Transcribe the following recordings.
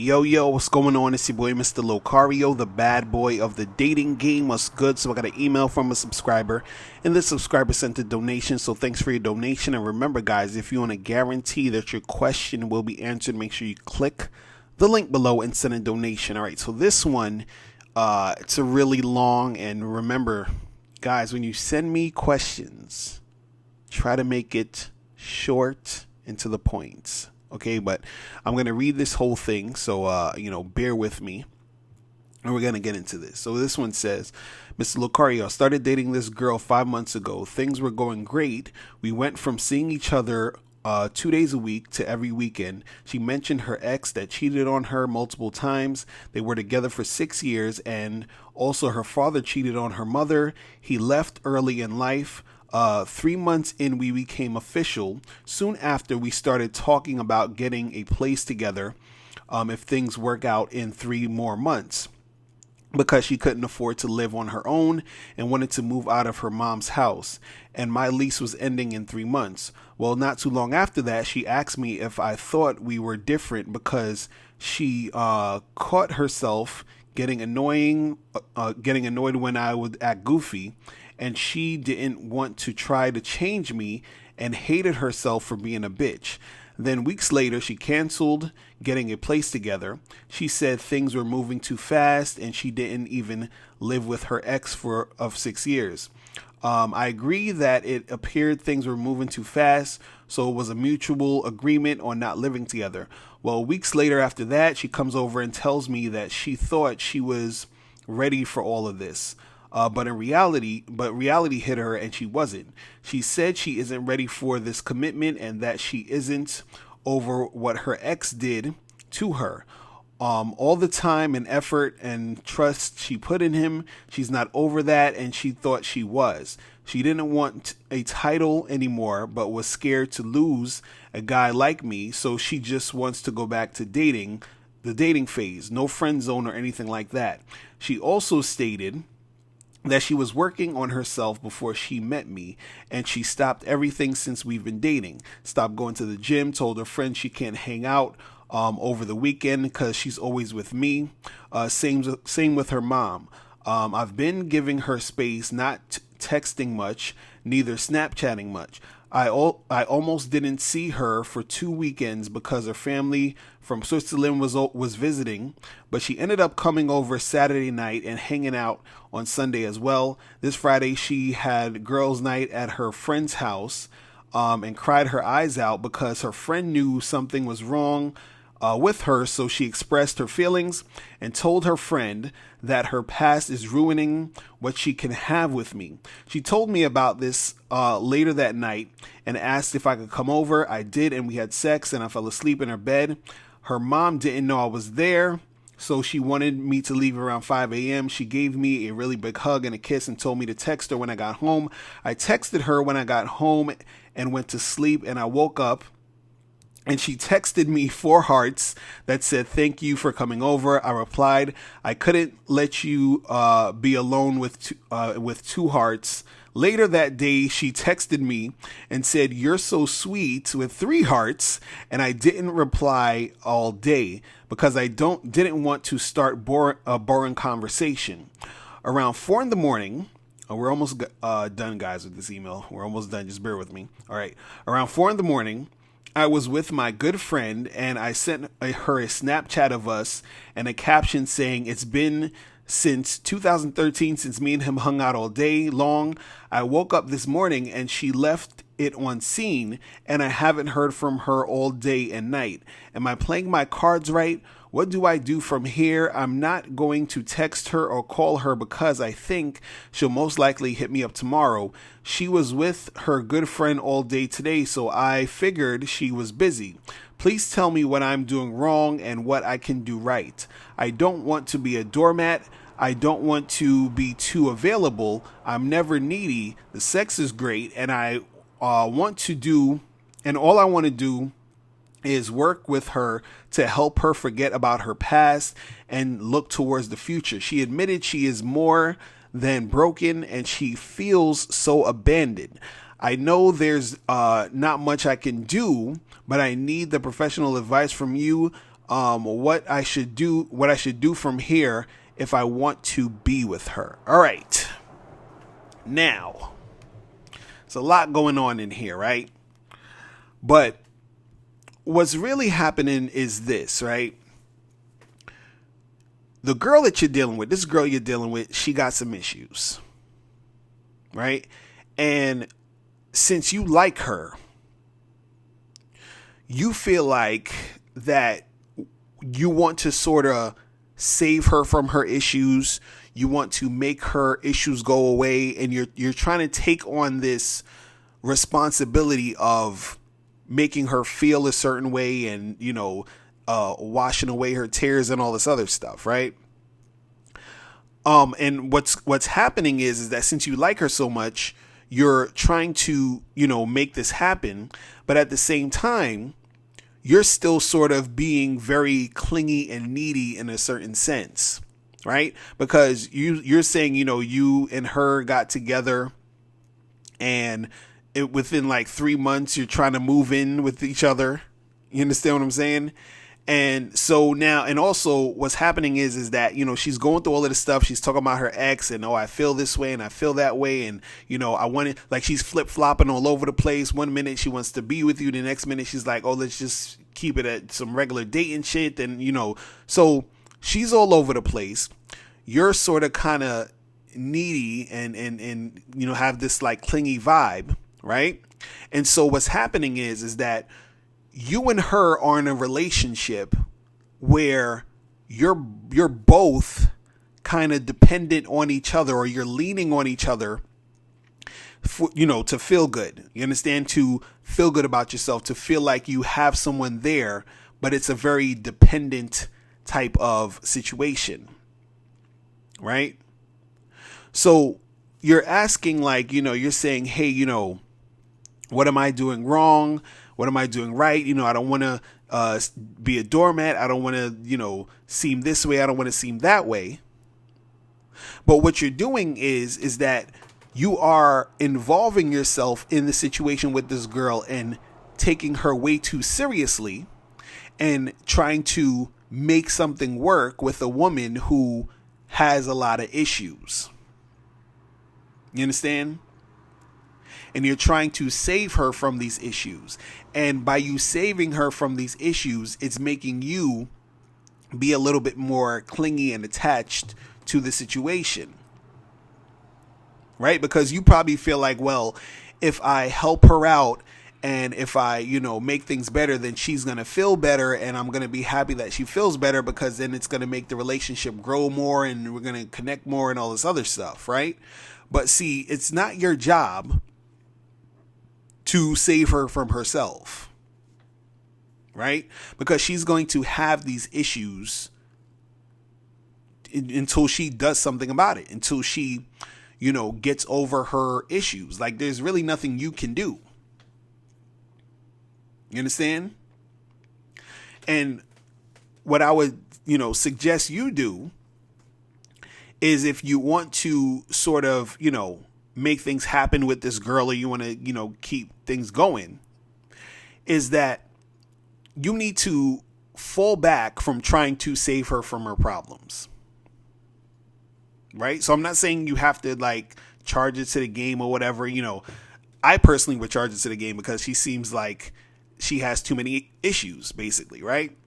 Yo, what's going on? It's your boy, Mr. Locario, the bad boy of the dating game. What's good? So I got an email from a subscriber, and this subscriber sent a donation. So thanks for your donation. And remember, guys, if you want to guarantee that your question will be answered, make sure you click the link below and send a donation. All right, so this one, it's a really long, and remember, guys, when you send me questions, try to make it short and to the point. Okay, but I'm going to read this whole thing, so, bear with me, and we're going to get into this. So this one says, Mr. Locario, started dating this girl 5 months ago. Things were going great. We went from seeing each other 2 days a week to every weekend. She mentioned her ex that cheated on her multiple times. They were together for 6 years, and also her father cheated on her mother. He left early in life. 3 months in, we became official. Soon after, we started talking about getting a place together if things work out in 3 more months, because she couldn't afford to live on her own and wanted to move out of her mom's house. And my lease was ending in 3 months. Well, not too long after that, she asked me if I thought we were different because she caught herself getting annoyed when I would act goofy, and she didn't want to try to change me and hated herself for being a bitch. Then weeks later, she canceled getting a place together. She said things were moving too fast and she didn't even live with her ex of 6 years. I agree that it appeared things were moving too fast, so it was a mutual agreement on not living together. Well, weeks later after that, she comes over and tells me that she thought she was ready for all of this. But reality hit her and she wasn't. She said she isn't ready for this commitment and that she isn't over what her ex did to her. All the time and effort and trust she put in him, she's not over that, and she thought she was. She didn't want a title anymore, but was scared to lose a guy like me, so she just wants to go back to dating, the dating phase, no friend zone or anything like that. She also stated that she was working on herself before she met me, and she stopped everything since we've been dating. Stopped going to the gym, told her friends she can't hang out over the weekend because she's always with me. Same with her mom. I've been giving her space, not texting much, neither Snapchatting much. I almost didn't see her for 2 weekends because her family from Switzerland was visiting, but she ended up coming over Saturday night and hanging out on Sunday as well. This Friday she had girls' night at her friend's house and cried her eyes out because her friend knew something was wrong with her, so she expressed her feelings and told her friend that her past is ruining what she can have with me. She told me about this later that night and asked if I could come over. I did, and we had sex, and I fell asleep in her bed. Her mom didn't know I was there, so she wanted me to leave around 5 a.m. She gave me a really big hug and a kiss and told me to text her when I got home. I texted her when I got home and went to sleep, and I woke up and she texted me 4 hearts that said, "Thank you for coming over." I replied, "I couldn't let you be alone with 2 hearts. Later that day, she texted me and said, "You're so sweet," with 3 hearts. And I didn't reply all day because I didn't want to start a boring conversation. Around 4 in the morning, we're almost done, guys, with this email. We're almost done. Just bear with me. All right. Around 4 in the morning, I was with my good friend, and I sent her a Snapchat of us and a caption saying, "It's been since 2013 since me and him hung out all day long. I woke up this morning and she left it on scene, and I haven't heard from her all day and night. Am I playing my cards right? What do I do from here? I'm not going to text her or call her because I think she'll most likely hit me up tomorrow. She was with her good friend all day today, so I figured she was busy. Please tell me what I'm doing wrong and what I can do right. I don't want to be a doormat. I don't want to be too available. I'm never needy. The sex is great, and all I want to do is work with her to help her forget about her past and look towards the future. She admitted she is more than broken and she feels so abandoned. I know there's not much I can do, but I need the professional advice from you what I should do from here if I want to be with her. All right. Now, there's a lot going on in here, right? But what's really happening is this, right? The girl that you're dealing with, this girl you're dealing with, she got some issues, right? And since you like her, you feel like that you want to sort of save her from her issues. You want to make her issues go away, and you're trying to take on this responsibility of making her feel a certain way, and washing away her tears and all this other stuff, right? And what's happening is that since you like her so much, you're trying to make this happen, but at the same time, you're still sort of being very clingy and needy in a certain sense, right? Because you're saying, you and her got together, and within like 3 months, you're trying to move in with each other. You understand what I'm saying? And so now, and also what's happening is that, she's going through all of this stuff. She's talking about her ex and, I feel this way and I feel that way. And, I want it, like, she's flip flopping all over the place. One minute she wants to be with you. The next minute she's like, let's just keep it at some regular dating shit. And, so she's all over the place. You're sort of kind of needy and, have this like clingy vibe. Right. And so what's happening is that you and her are in a relationship where you're both kind of dependent on each other, or you're leaning on each other for, to feel good. You understand? To feel good about yourself, to feel like you have someone there, but it's a very dependent type of situation. Right? So you're asking, like, you're saying, hey, what am I doing wrong? What am I doing right? I don't want to be a doormat. I don't want to, seem this way. I don't want to seem that way. But what you're doing is that you are involving yourself in the situation with this girl and taking her way too seriously and trying to make something work with a woman who has a lot of issues. You understand? And you're trying to save her from these issues. And by you saving her from these issues, it's making you be a little bit more clingy and attached to the situation. Right? Because you probably feel like, well, if I help her out and if I, make things better, then she's going to feel better, and I'm going to be happy that she feels better, because then it's going to make the relationship grow more and we're going to connect more and all this other stuff. Right? But see, it's not your job to save her from herself, right? Because she's going to have these issues until she does something about it, until she, gets over her issues. Like, there's really nothing you can do. You understand? And what I would, suggest you do is, if you want to sort of, make things happen with this girl, or you want to, keep things going, is that you need to fall back from trying to save her from her problems. Right? So I'm not saying you have to like charge it to the game or whatever. I personally would charge it to the game because she seems like she has too many issues, basically. Right?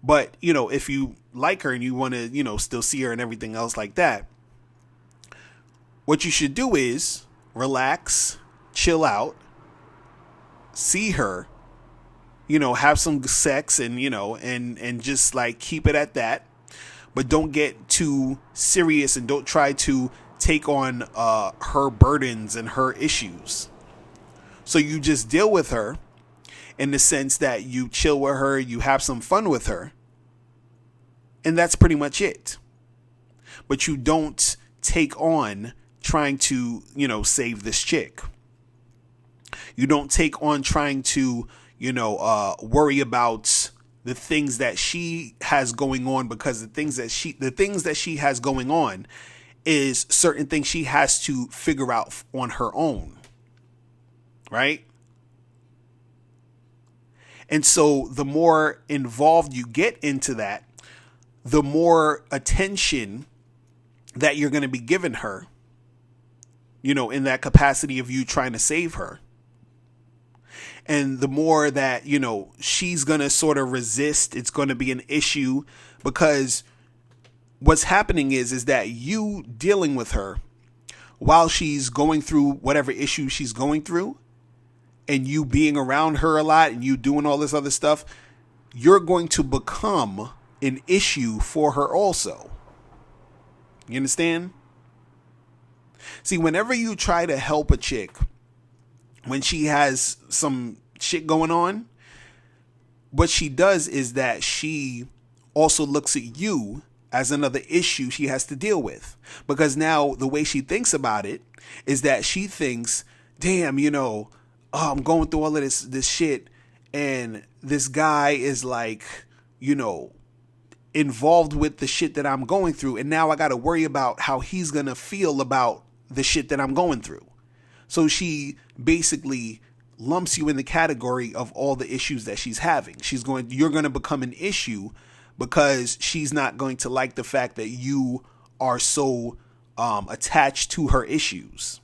But, if you like her and you want to, still see her and everything else like that, what you should do is relax, chill out, see her, have some sex and, and just like keep it at that. But don't get too serious and don't try to take on her burdens and her issues. So you just deal with her in the sense that you chill with her, you have some fun with her. And that's pretty much it. But you don't take on trying to, save this chick. You don't take on trying to, worry about the things that she has going on, because the things that she has going on is certain things she has to figure out on her own. Right? And so the more involved you get into that, the more attention that you're going to be giving her, in that capacity of you trying to save her. And the more that, she's going to sort of resist, it's going to be an issue, because what's happening is that you dealing with her while she's going through whatever issue she's going through, and you being around her a lot and you doing all this other stuff, you're going to become an issue for her also. You understand? See, whenever you try to help a chick when she has some shit going on, what she does is that she also looks at you as another issue she has to deal with. Because now the way she thinks about it is that she thinks, damn, I'm going through all of this shit, and this guy is like, involved with the shit that I'm going through, and now I got to worry about how he's going to feel about the shit that I'm going through. So she basically lumps you in the category of all the issues that she's having. You're going to become an issue because she's not going to like the fact that you are so attached to her issues.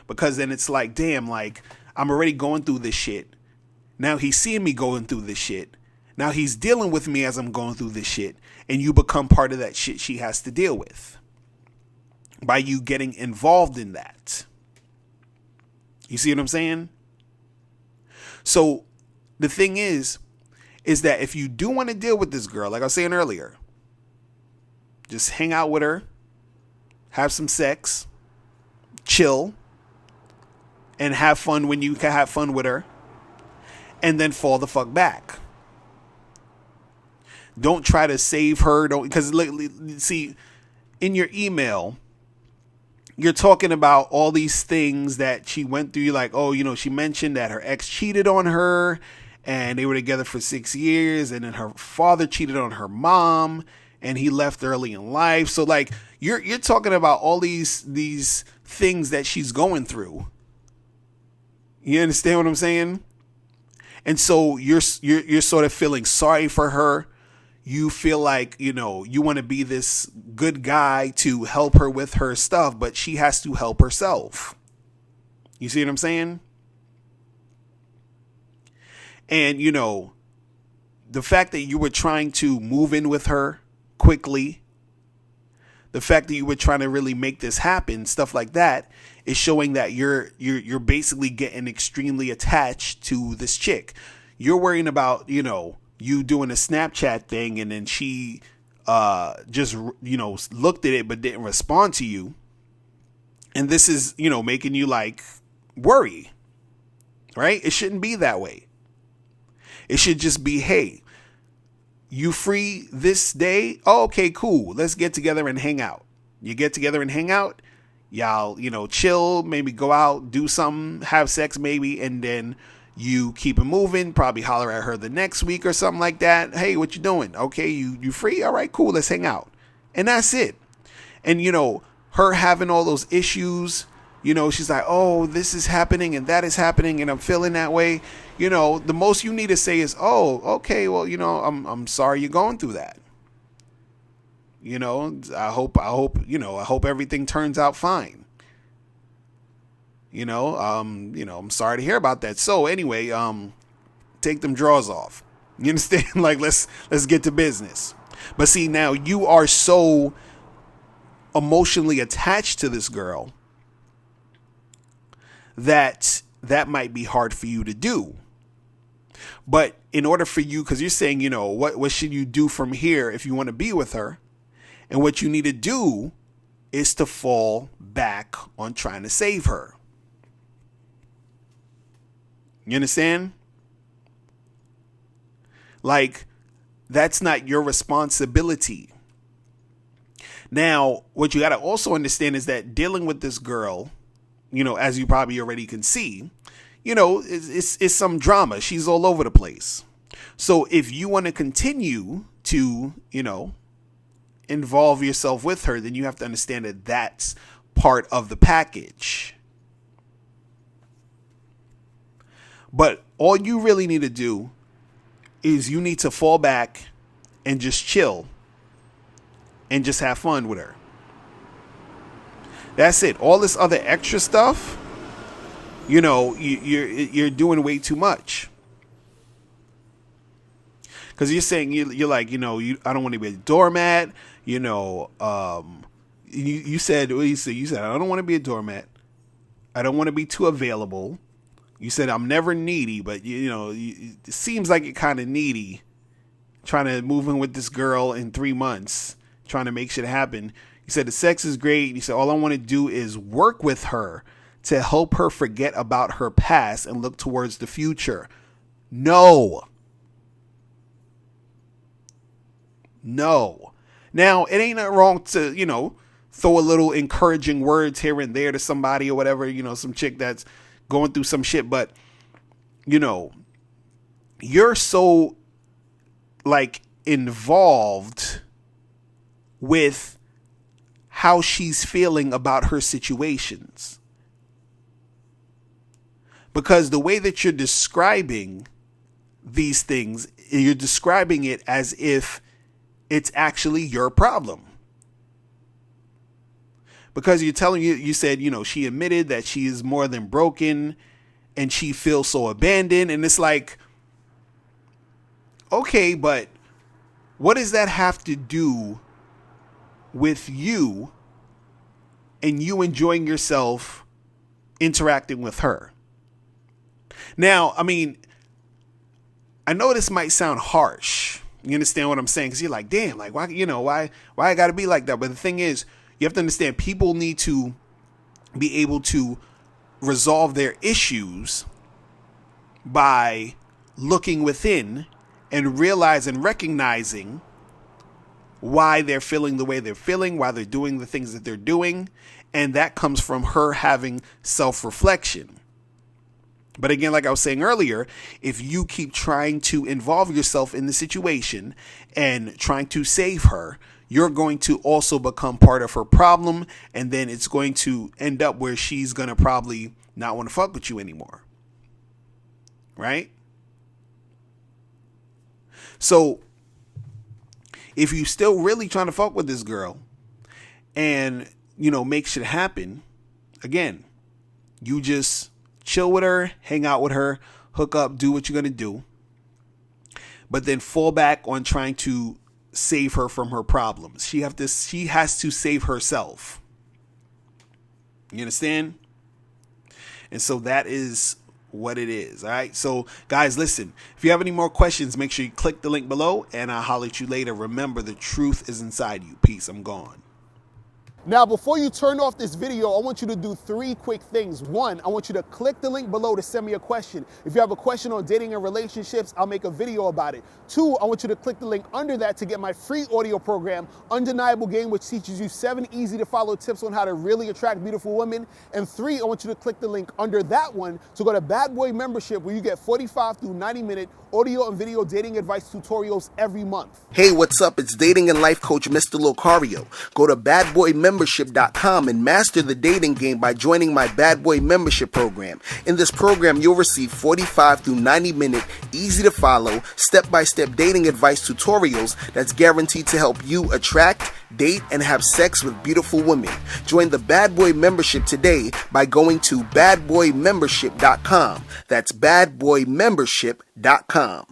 Because then it's like, damn, like, I'm already going through this shit. Now he's seeing me going through this shit. Now he's dealing with me as I'm going through this shit. And you become part of that shit she has to deal with by you getting involved in that. You see what I'm saying? So the thing is that if you do want to deal with this girl, like I was saying earlier, just hang out with her, have some sex, chill, and have fun when you can have fun with her, and then fall the fuck back. Don't try to save her. Because see, in your email, you're talking about all these things that she went through. You're like, oh, she mentioned that her ex cheated on her, and they were together for 6 years, and then her father cheated on her mom, and he left early in life. So like, you're talking about all these things that she's going through. You understand what I'm saying? And so you're sort of feeling sorry for her. You feel like, you want to be this good guy to help her with her stuff, but she has to help herself. You see what I'm saying? And, the fact that you were trying to move in with her quickly, the fact that you were trying to really make this happen, stuff like that, is showing that you're basically getting extremely attached to this chick. You're worrying about, you doing a Snapchat thing, and then she just, looked at it but didn't respond to you. And this is, making you like worry, right? It shouldn't be that way. It should just be, hey, you free this day? Oh, okay, cool. Let's get together and hang out. You get together and hang out. Y'all, chill, maybe go out, do something, have sex maybe, and then you keep it moving, probably holler at her the next week or something like that. Hey, what you doing? Okay, you free? All right, cool, let's hang out. And that's it. And, her having all those issues, she's like, oh, this is happening and that is happening and I'm feeling that way. The most you need to say is, oh, okay, well, I'm sorry you're going through that. I hope everything turns out fine. I'm sorry to hear about that. So anyway, take them drawers off. You understand? Like, let's get to business. But see, now you are so emotionally attached to this girl that might be hard for you to do. But in order for you, because you're saying, what should you do from here if you want to be with her? And what you need to do is to fall back on trying to save her. You understand? Like, that's not your responsibility. Now, what you got to also understand is that dealing with this girl, as you probably already can see, it's some drama. She's all over the place. So if you want to continue to, involve yourself with her, then you have to understand that that's part of the package. But all you really need to do is you need to fall back and just chill and just have fun with her. That's it. All this other extra stuff, you're doing way too much. Because you're saying you're like, I don't want to be a doormat. You said I don't want to be a doormat. I don't want to be too available. You said I'm never needy, but it seems like you're kind of needy, trying to move in with this girl in 3 months, trying to make shit happen. You said the sex is great. You said all I want to do is work with her to help her forget about her past and look towards the future. No. Now, it ain't nothing wrong to, throw a little encouraging words here and there to somebody or whatever, some chick that's going through some shit. But, you're so involved with how she's feeling about her situations. Because the way that you're describing these things, you're describing it as if it's actually your problem. Because you're telling you said, she admitted that she is more than broken and she feels so abandoned. And it's like, okay, but what does that have to do with you and you enjoying yourself interacting with her? Now, I mean, I know this might sound harsh. You understand what I'm saying? Because you're like, damn, why I gotta be like that? But the thing is, you have to understand, people need to be able to resolve their issues by looking within and recognizing why they're feeling the way they're feeling, why they're doing the things that they're doing. And that comes from her having self-reflection. But again, like I was saying earlier, if you keep trying to involve yourself in the situation and trying to save her, you're going to also become part of her problem. And then it's going to end up where she's going to probably not want to fuck with you anymore. Right? So if you still really trying to fuck with this girl and, make shit happen, again, you just chill with her, hang out with her, hook up, do what you're going to do. But then fall back on trying to save her from her problems. She has to save herself. You understand? And so that is what it is. All right. So guys, listen, if you have any more questions, make sure you click the link below and I'll holler at you later. Remember, the truth is inside you. Peace. I'm gone. Now, before you turn off this video, I want you to do 3 quick things. 1, I want you to click the link below to send me a question. If you have a question on dating and relationships, I'll make a video about it. 2, I want you to click the link under that to get my free audio program, Undeniable Game, which teaches you 7 easy to follow tips on how to really attract beautiful women. And 3, I want you to click the link under that one to go to Bad Boy Membership, where you get 45 through 90-minute audio and video dating advice tutorials every month. Hey, what's up? It's dating and life coach Mr. Locario. Go to badboymembership.com and master the dating game by joining my Bad Boy Membership program. In this program, you'll receive 45 through 90-minute, easy to follow, step-by-step dating advice tutorials that's guaranteed to help you attract, date, and have sex with beautiful women. Join the Bad Boy Membership today by going to badboymembership.com. That's badboymembership.com.